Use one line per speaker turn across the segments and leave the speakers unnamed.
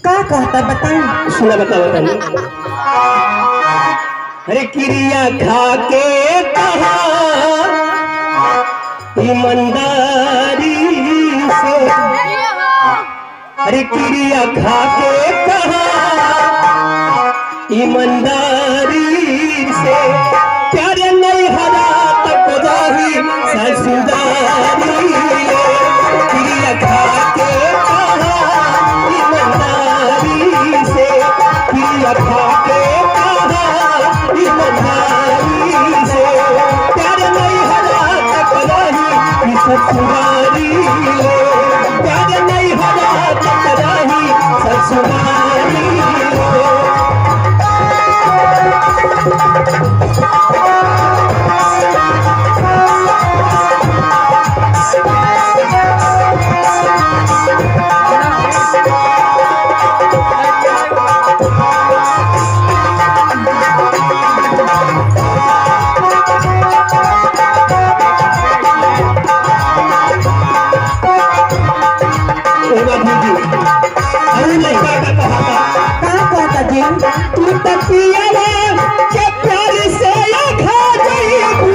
का कहता बताई।
सुना बता बताइए। अरे क्रिया खा के कहा ईमानदारी से, अरे क्रिया खा के कहा ईमानदारी से, प्यारे नहीं हरा तक जाही ससुरारी। क्रिया खा के कहा ईमानदारी से, क्रिया खा के कहा ईमानदारी से, प्यारे नहीं हरा तक जाही ससुरारी। प्यारे नहीं हरा तक जाही ससुरारी। तू तकिया के प्यार से खा गई हो,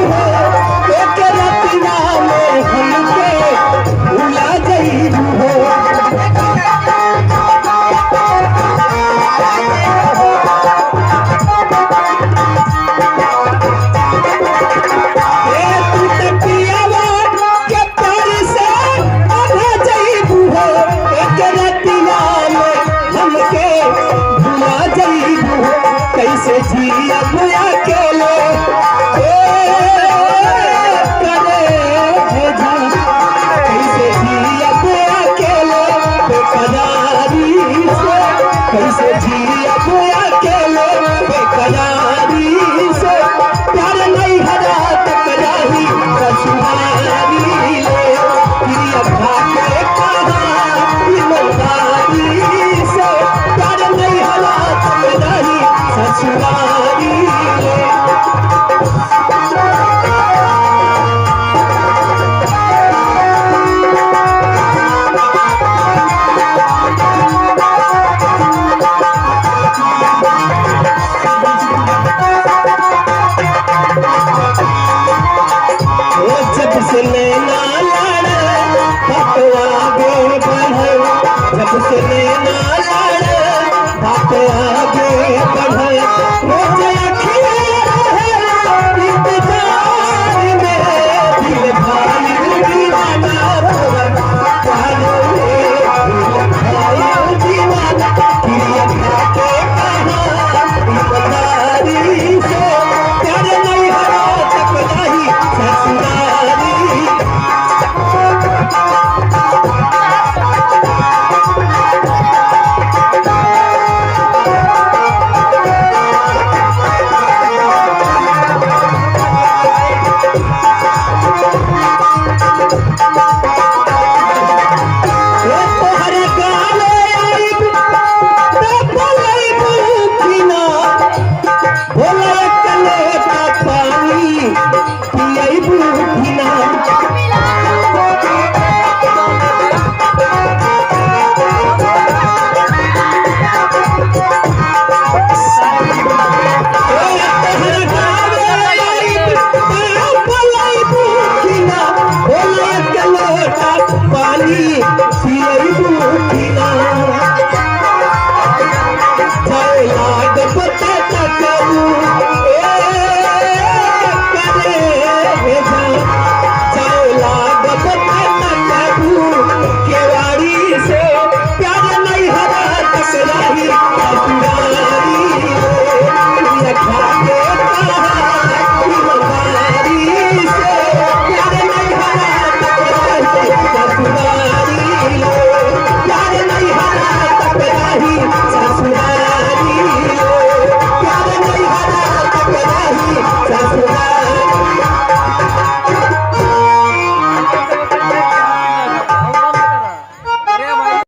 एक रतिया में हमके भुला गई हो। तू तकिया के प्यार से खा गई हो, एक रतिया में हमके भुला गई हो। कैसे जिया अकेले कैसे जिया अकेले बेकरारी से, कैसे जिया अकेले बेकरारी से, प्यार नहीं हरा तक जाही ससुरारी। प्रिया खा के कहा ईमानदारी से, प्यार नहीं हरा तक जाही ससुरारी। जब से नैना लड़े बात आगे बढ़े, जब से नैना लड़े बात आगे बढ़े।